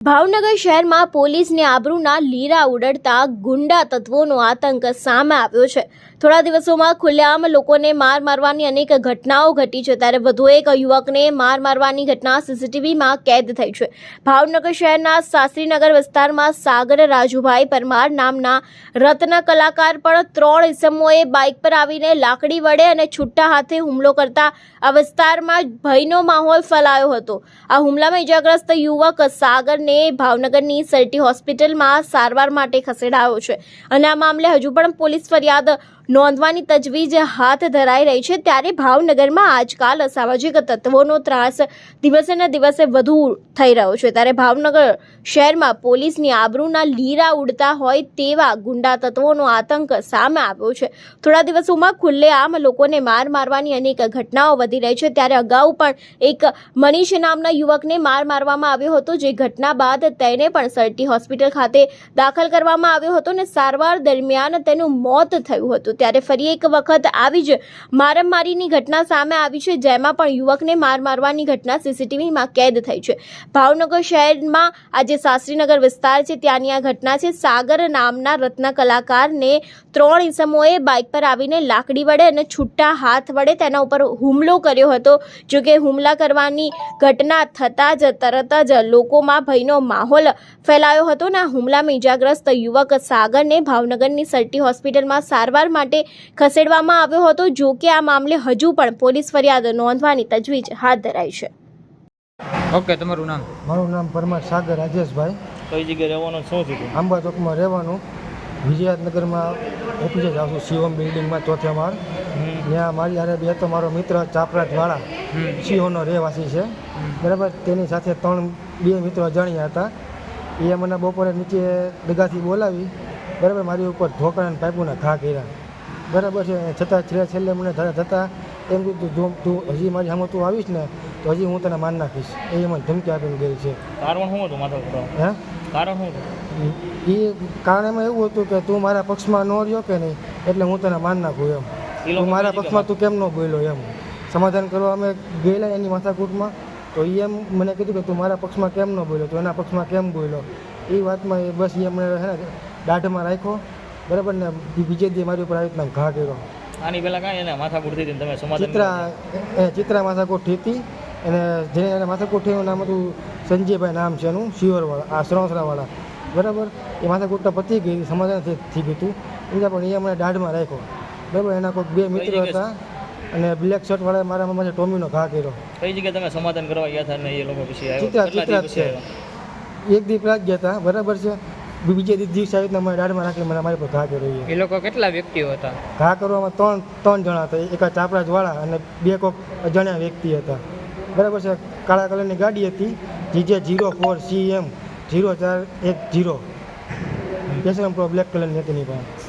ભાવનગર શહેરમાં પોલીસની આબરૂના લીરા ઉડડતા ગુંડા તત્વોનો આતંક સામે આવ્યો છે। થોડા દિવસોમાં ખુલ્લેઆમ લોકોને માર મારવાની અનેક ઘટનાઓ ઘટી છે, ત્યારે વધુ એક યુવકને માર મારવાની ઘટના સીસીટીવીમાં કેદ થઈ છે। ભાવનગર શહેરના શાસ્ત્રીનગર વિસ્તારમાં સાગર રાજુભાઈ પરમાર નામના રત્ન કલાકાર પર 3 ઇસમોએ બાઇક પર આવીને લાકડી વડે અને છૂટા હાથે હુમલો કરતા આ વિસ્તારમાં ભયનો માહોલ ફેલાયો હતો। આ હુમલામાં ઇજાગ્રસ્ત યુવક સાગરને ભાવનગરની સર્ટી હોસ્પિટલમાં સારવાર માટે ખસેડાયો છે અને આ મામલે હજુ પણ પોલીસ ફરિયાદ નોંધવાની તજવીજ હાથ ધરાઈ રહી છે। ત્યારે ભાવનગરમાં આજકાલ અસામાજિક તત્વોનો ત્રાસ દિવસે ને દિવસે વધુ થઈ રહ્યો છે, ત્યારે ભાવનગર શહેરમાં પોલીસની આબરૂના લીરા ઉડતા હોય તેવા ગુંડા તત્વોનો આતંક સામે આવ્યો છે। થોડા દિવસોમાં ખુલ્લેઆમ લોકોને માર મારવાની અનેક ઘટનાઓ વધી રહી છે, ત્યારે અગાઉ પણ એક મનીષ નામના યુવકને માર મારવામાં આવ્યો હતો, જે ઘટના બાદ તેને પણ સર્ટી હોસ્પિટલ ખાતે દાખલ કરવામાં આવ્યો હતો અને સારવાર દરમિયાન તેનું મોત થયું હતું। ત્યારે ફરી એક વખત આવી જ મારામારીની ઘટના સામે આવી છે, જેમાં પણ યુવકને માર મારવાની ઘટના સીસીટીવીમાં કેદ થઈ છે। ભાવનગર શહેરમાં આજે શાસ્ત્રીનગર વિસ્તાર છે, ત્યાંની આ ઘટના છે। સાગર નામના રત્ન કલાકારને 3 ઇસમોએ બાઇક પર આવીને લાકડી વડે અને છૂટા હાથ વડે તેના ઉપર હુમલો કર્યો હતો। જો કે હુમલા કરવાની ઘટના થતાં જ તરત જ લોકોમાં ભયનો માહોલ ફેલાયો હતો અને આ હુમલામાં ઇજાગ્રસ્ત યુવક સાગરને ભાવનગરની સર્ટી હોસ્પિટલમાં સારવાર માટે ખસેડવામાં આવ્યો હતો। જો કે આ મામલે હજુ પણ પોલીસ ફરિયાદ નોંધવાની તજવીજ હાથ ધરાઈ છે। ઓકે, તમારું નામ? મારું નામ પરમાર સાગર રાજેશભાઈ। કઈ જગ્યાએ રહેવાનું, શું થયું? આંબા ચોકમાં રહેવાનું, વિજયાનગરમાં ઓફિસે જાઉં છું, શિવમ બિલ્ડિંગમાં 4થા માળ। ત્યાં મારી હારે બે તો મારો મિત્ર ચાપરાજવાળા સિંહોનો રહેવાસી છે, બરાબર। તેની સાથે 2 મિત્રો અજાણ્યા હતા। એ મને બપોરે નીચે દગાથી બોલાવી, બરાબર, મારી ઉપર ઢોકળા અને પાઇપોના ઘા કર્યા, બરાબર છે। છતાં છેલ્લે મને જતાં એમ કીધું, જો તું હજી મારી સામે તું આવીશ ને તો હજી હું તને માર નાખીશ, એ મને ધમકી આપીને ગઈ છે। કારણ શું હતું માથા? હે, કારણ શું હતું? એ કારણ એમાં એવું હતું કે તું મારા પક્ષમાં ન રહ્યો કે નહીં, એટલે હું તને માર નાખું એમ। તું મારા પક્ષમાં તું કેમ ન બોલ્યો એમ સમાધાન કરવા અમે ગયેલા એની માથાકૂટમાં, તો એ એમ મને કીધું કે તું મારા પક્ષમાં કેમ ન બોલ્યો, તું એના પક્ષમાં કેમ બોલ્યો। એ વાતમાં એ બસ એ મને હે ને દાઢમાં રાખ્યો, બરાબર ને। બીજે દી મારી ઉપર આવી રીતના ઘા કર્યો। આની પહેલાં કાંઈ એને માથાકૂટ થઈ હતી, તમે સમાધાન? ચિત્રા માથાકૂટ થઈ હતી, અને જેને એને માથાકૂટ થયું નામ હતું સંજયભાઈ, નામ છે એનું, શિવરવાળા, આ શ્રવસરાવાળા, બરાબર। એ માથાકૂટતા પતી ગઈ, સમાધાન થઈ ગયું હતું, બીજા પણ એ મને દાઢમાં રાખ્યો, બરાબર। એના કોઈક 2 મિત્રો હતા, અને બ્લેક શર્ટવાળા મારા મામાને ટોમીનો ઘા કર્યો। કઈ જગ્યાએ તમે સમાધાન કરવા ગયા હતા ને એ લોકો પછી ચિત્રા છે, એક દી પહેલાં ગયા હતા, બરાબર છે। બીજે દિવસે આવી રીતના મને દાઢમાં રાખી મને મારી પર ઘા કર્યો। એ લોકો કેટલા વ્યક્તિઓ હતા? ઘા કરવામાં 3 જણા હતા, એક ચાપરાજવાળા અને 2 કોઈક અજાણ્યા વ્યક્તિ હતા, બરાબર છે। કાળા કલરની ગાડી હતી, GJ04CM 0410, પેશન્ટ પ્રો બ્લેક કલરની હતી એની પાસે।